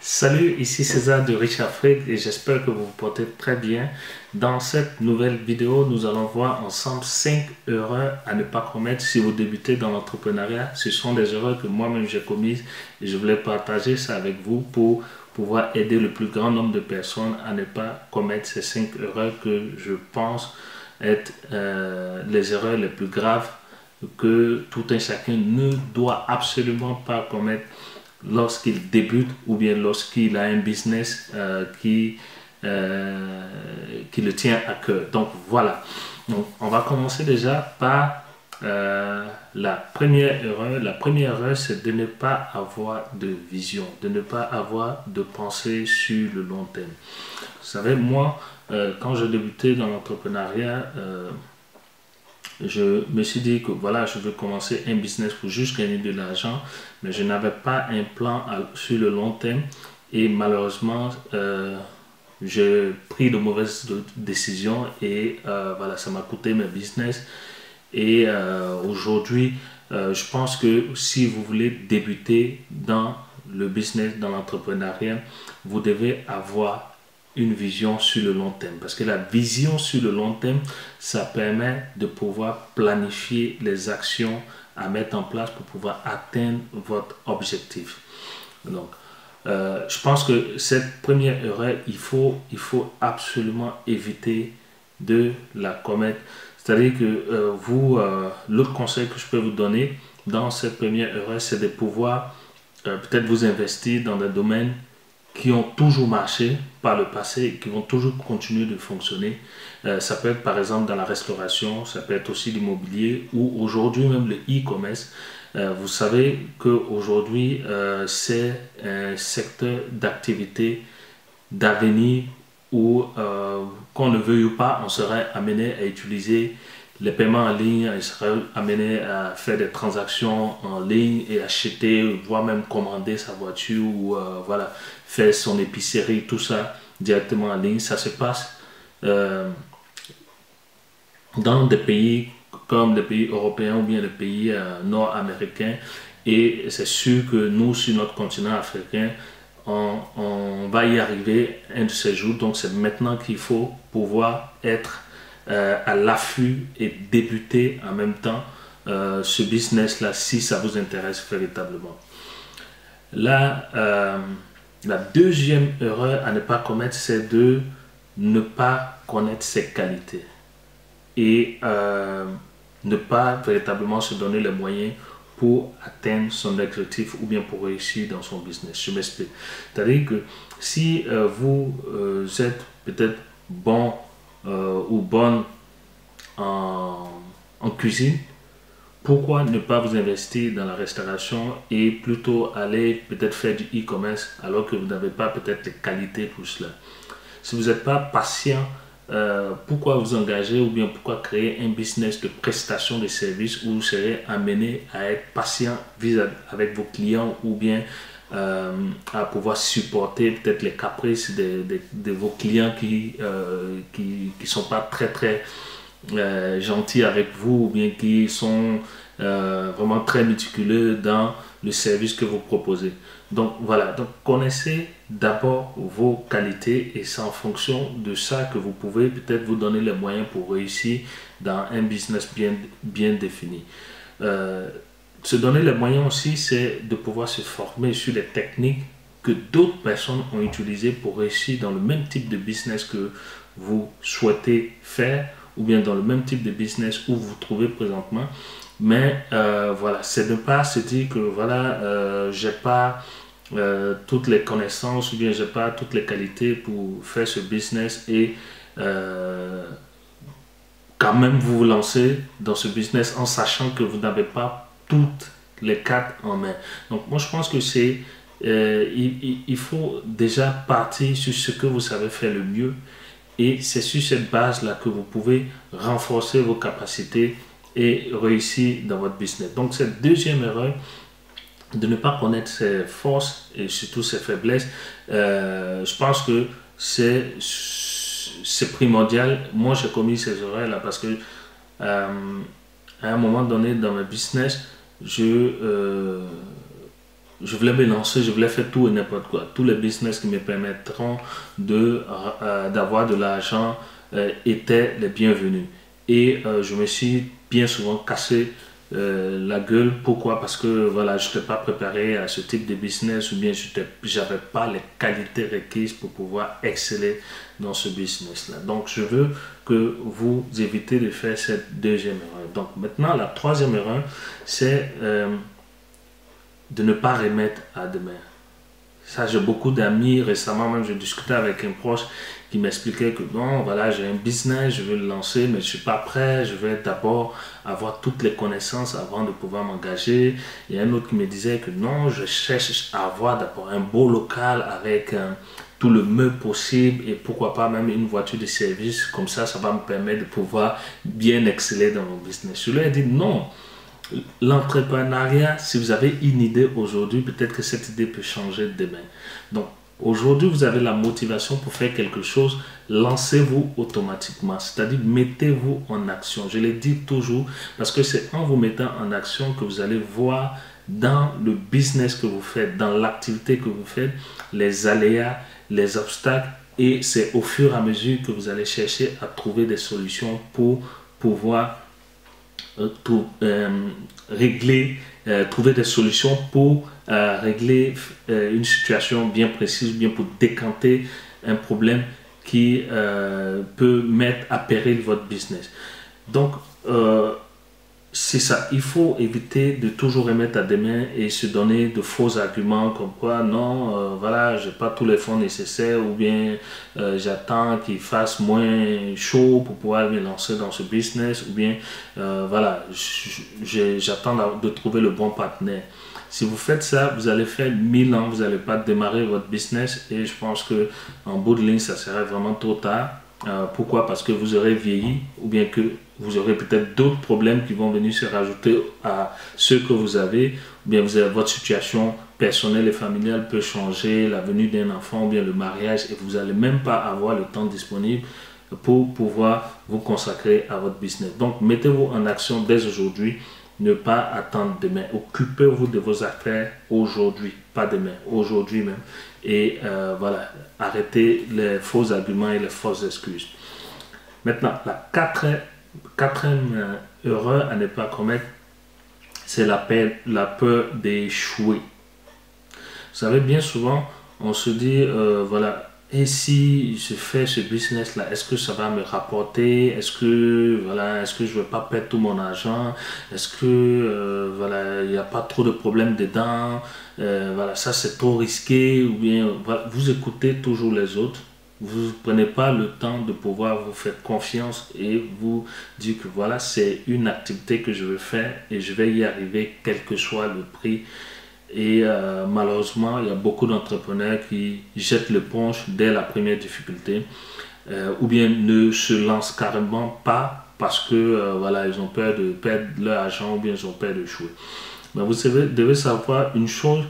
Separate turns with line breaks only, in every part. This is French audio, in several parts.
Salut, ici César de Rich Afrique et j'espère que vous vous portez très bien. Dans cette nouvelle vidéo, nous allons voir ensemble 5 erreurs à ne pas commettre si vous débutez dans l'entrepreneuriat. Ce sont des erreurs que moi-même j'ai commises et je voulais partager ça avec vous pour pouvoir aider le plus grand nombre de personnes à ne pas commettre ces 5 erreurs que je pense être les erreurs les plus graves que tout un chacun ne doit absolument pas commettre lorsqu'il débute ou bien lorsqu'il a un business qui le tient à cœur. Donc voilà, donc, on va commencer déjà par la première erreur. La première erreur, c'est de ne pas avoir de vision, de ne pas avoir de pensée sur le long terme. Vous savez, moi, quand je débutais dans l'entrepreneuriat, je me suis dit que voilà, je veux commencer un business pour juste gagner de l'argent, mais je n'avais pas un plan sur le long terme et malheureusement, j'ai pris de mauvaises décisions et voilà, ça m'a coûté mes business. Et aujourd'hui, je pense que si vous voulez débuter dans le business, dans l'entrepreneuriat, vous devez avoir une vision sur le long terme. Parce que la vision sur le long terme, ça permet de pouvoir planifier les actions à mettre en place pour pouvoir atteindre votre objectif. Donc, je pense que cette première erreur, il faut absolument éviter de la commettre. C'est-à-dire que l'autre conseil que je peux vous donner dans cette première erreur, c'est de pouvoir peut-être vous investir dans des domaines qui ont toujours marché par le passé et qui vont toujours continuer de fonctionner. Ça peut être par exemple dans la restauration, ça peut être aussi l'immobilier ou aujourd'hui même le e-commerce. Vous savez qu'aujourd'hui, c'est un secteur d'activité d'avenir où, qu'on ne veuille ou pas, on serait amené à utiliser les paiements en ligne, on serait amené à faire des transactions en ligne et acheter, voire même commander sa voiture ou voilà, faire son épicerie, tout ça directement en ligne. Ça se passe dans des pays comme les pays européens ou bien les pays nord-américains. Et c'est sûr que nous, sur notre continent africain, on va y arriver un de ces jours. Donc c'est maintenant qu'il faut pouvoir être à l'affût et débuter en même temps ce business-là si ça vous intéresse véritablement. Là, la deuxième erreur à ne pas commettre, c'est de ne pas connaître ses qualités et ne pas véritablement se donner les moyens pour atteindre son objectif ou bien pour réussir dans son business. Je m'explique. C'est-à-dire que si vous êtes peut-être bon ou bonne en cuisine, pourquoi ne pas vous investir dans la restauration et plutôt aller peut-être faire du e-commerce alors que vous n'avez pas peut-être les qualités pour cela? Si vous n'êtes pas patient, pourquoi vous engager ou bien pourquoi créer un business de prestation de services où vous serez amené à être patient vis-à-vis avec vos clients ou bien à pouvoir supporter peut-être les caprices de vos clients qui sont pas très gentils avec vous ou bien qui sont vraiment très méticuleux dans le service que vous proposez. Donc voilà, donc connaissez d'abord vos qualités et c'est en fonction de ça que vous pouvez peut-être vous donner les moyens pour réussir dans un business bien défini. Se donner les moyens aussi, c'est de pouvoir se former sur les techniques que d'autres personnes ont utilisées pour réussir dans le même type de business que vous souhaitez faire ou bien dans le même type de business où vous vous trouvez présentement. Mais voilà, c'est ne pas se dire que voilà, j'ai pas toutes les connaissances ou bien j'ai pas toutes les qualités pour faire ce business et quand même vous vous lancez dans ce business en sachant que vous n'avez pas toutes les cartes en main. Donc moi je pense que c'est il faut déjà partir sur ce que vous savez faire le mieux et c'est sur cette base là que vous pouvez renforcer vos capacités et réussir dans votre business. Donc cette deuxième erreur, de ne pas connaître ses forces et surtout ses faiblesses, je pense que c'est primordial. Moi j'ai commis ces erreurs là parce que à un moment donné dans mes business, je voulais me lancer, je voulais faire tout et n'importe quoi. Tous les business qui me permettront d'avoir de l'argent étaient les bienvenus. Et je me suis bien souvent cassé la gueule. Pourquoi? Parce que voilà, je n'étais pas préparé à ce type de business ou bien je n'avais pas les qualités requises pour pouvoir exceller dans ce business-là. Donc, je veux que vous évitez de faire cette deuxième erreur. Donc, maintenant, la troisième erreur, c'est de ne pas remettre à demain. Ça, j'ai beaucoup d'amis. Récemment, même, je discutais avec un proche qui m'expliquait que non, voilà, j'ai un business, je veux le lancer, mais je ne suis pas prêt. Je vais d'abord avoir toutes les connaissances avant de pouvoir m'engager. Il y a un autre qui me disait que non, je cherche à avoir d'abord un beau local avec tout le meuble possible et pourquoi pas même une voiture de service. Comme ça va me permettre de pouvoir bien exceller dans mon business. Je lui ai dit non. L'entrepreneuriat, si vous avez une idée aujourd'hui, peut-être que cette idée peut changer demain. Donc, aujourd'hui, vous avez la motivation pour faire quelque chose, lancez-vous automatiquement. C'est-à-dire, mettez-vous en action. Je le dis toujours parce que c'est en vous mettant en action que vous allez voir dans le business que vous faites, dans l'activité que vous faites, les aléas, les obstacles. Et c'est au fur et à mesure que vous allez chercher à trouver des solutions pour pouvoir trouver des solutions pour régler une situation bien précise, bien pour décanter un problème qui peut mettre à péril votre business. Donc, c'est ça, il faut éviter de toujours remettre à demain et se donner de faux arguments comme quoi non, voilà, j'ai pas tous les fonds nécessaires ou bien j'attends qu'il fasse moins chaud pour pouvoir me lancer dans ce business ou bien voilà, j'attends de trouver le bon partenaire. Si vous faites ça, vous allez faire 1000 ans, vous n'allez pas démarrer votre business et je pense que en bout de ligne, ça serait vraiment trop tard. Pourquoi? Parce que vous aurez vieilli ou bien que vous aurez peut-être d'autres problèmes qui vont venir se rajouter à ceux que vous avez ou bien votre situation personnelle et familiale peut changer, la venue d'un enfant ou bien le mariage et vous n'allez même pas avoir le temps disponible pour pouvoir vous consacrer à votre business. Donc, mettez-vous en action dès aujourd'hui. Ne pas attendre demain. Occupez-vous de vos affaires aujourd'hui, pas demain, aujourd'hui même. Et voilà, arrêtez les faux arguments et les fausses excuses. Maintenant, la quatrième erreur à ne pas commettre, c'est la peur d'échouer. Vous savez, bien souvent, on se dit, voilà, et si je fais ce business-là, est-ce que ça va me rapporter? Est-ce que, voilà, est-ce que je ne vais pas perdre tout mon argent? Est-ce que, voilà, il n'y a pas trop de problèmes dedans? Voilà, ça c'est trop risqué. Ou bien, voilà, vous écoutez toujours les autres. Vous ne prenez pas le temps de pouvoir vous faire confiance et vous dire que voilà, c'est une activité que je veux faire et je vais y arriver quel que soit le prix. Et malheureusement, il y a beaucoup d'entrepreneurs qui jettent l'éponge dès la première difficulté ou bien ne se lancent carrément pas parce que voilà, ils ont peur de perdre leur argent ou bien ils ont peur d'échouer. Mais vous devez savoir une chose,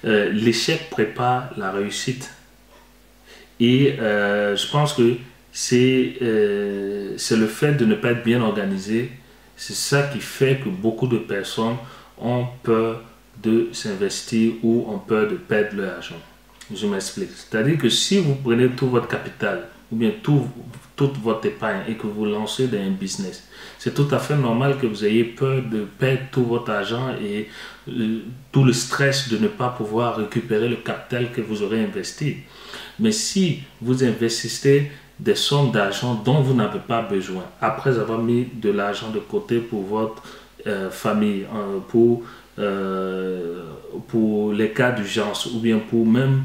l'échec prépare la réussite. Et je pense que c'est le fait de ne pas être bien organisé, c'est ça qui fait que beaucoup de personnes ont peur de s'investir ou ont peur de perdre leur argent. Je m'explique. C'est-à-dire que si vous prenez tout votre capital ou bien toute votre épargne et que vous lancez dans un business, c'est tout à fait normal que vous ayez peur de perdre tout votre argent et tout le stress de ne pas pouvoir récupérer le capital que vous aurez investi. Mais si vous investissez des sommes d'argent dont vous n'avez pas besoin, après avoir mis de l'argent de côté pour votre famille, pour les cas d'urgence ou bien pour même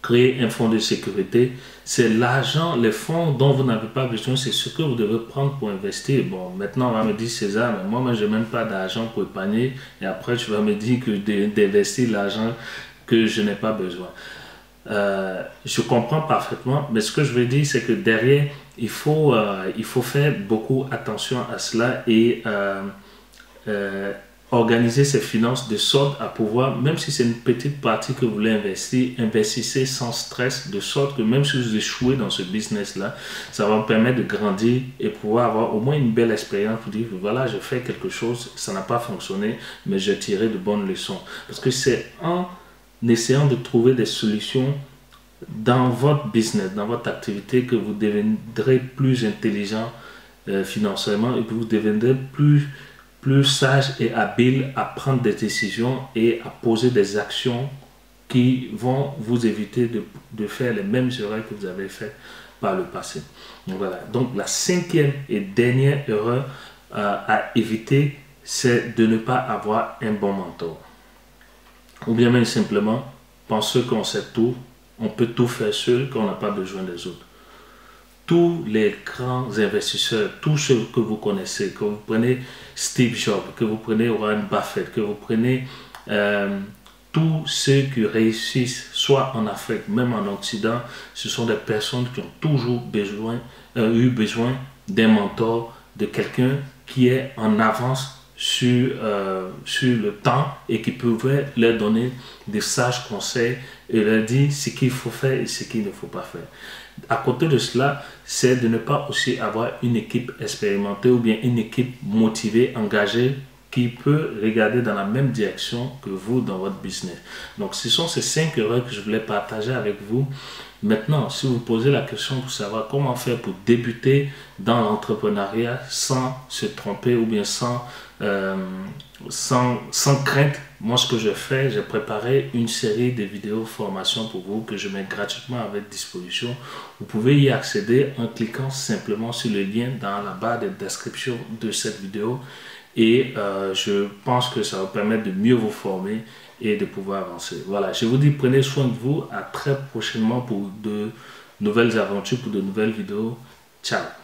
créer un fonds de sécurité, c'est l'argent, les fonds dont vous n'avez pas besoin, c'est ce que vous devez prendre pour investir. Bon, maintenant on va me dire César, mais moi je n'ai même pas d'argent pour épargner et après tu vas me dire que d'investir l'argent que je n'ai pas besoin. Je comprends parfaitement, mais ce que je veux dire c'est que derrière il faut faire beaucoup attention à cela et organiser ses finances de sorte à pouvoir, même si c'est une petite partie que vous voulez investir, investissez sans stress, de sorte que même si vous échouez dans ce business-là, ça va vous permettre de grandir et pouvoir avoir au moins une belle expérience pour dire, voilà, je fais quelque chose, ça n'a pas fonctionné, mais j'ai tiré de bonnes leçons. Parce que c'est en essayant de trouver des solutions dans votre business, dans votre activité, que vous deviendrez plus intelligent financièrement et que vous deviendrez plus sage et habile à prendre des décisions et à poser des actions qui vont vous éviter de faire les mêmes erreurs que vous avez faites par le passé. Donc voilà. Donc la cinquième et dernière erreur à éviter, c'est de ne pas avoir un bon mentor. Ou bien même simplement penser qu'on sait tout, on peut tout faire seul, qu'on n'a pas besoin des autres. Tous les grands investisseurs, tous ceux que vous connaissez, que vous prenez Steve Jobs, que vous prenez Warren Buffett, que vous prenez tous ceux qui réussissent, soit en Afrique, même en Occident, ce sont des personnes qui ont toujours eu besoin d'un mentor, de quelqu'un qui est en avance sur le temps et qui pouvait leur donner des sages conseils et leur dire ce qu'il faut faire et ce qu'il ne faut pas faire. À côté de cela, c'est de ne pas aussi avoir une équipe expérimentée ou bien une équipe motivée, engagée, qui peut regarder dans la même direction que vous dans votre business. Donc, ce sont ces 5 erreurs que je voulais partager avec vous. Maintenant, si vous posez la question pour savoir comment faire pour débuter dans l'entrepreneuriat sans se tromper ou bien sans crainte, moi ce que je fais, j'ai préparé une série de vidéos formation pour vous que je mets gratuitement à votre disposition. Vous pouvez y accéder en cliquant simplement sur le lien dans la barre de description de cette vidéo. Et je pense que ça va vous permettre de mieux vous former et de pouvoir avancer. Voilà, je vous dis prenez soin de vous. À très prochainement pour de nouvelles aventures, pour de nouvelles vidéos. Ciao!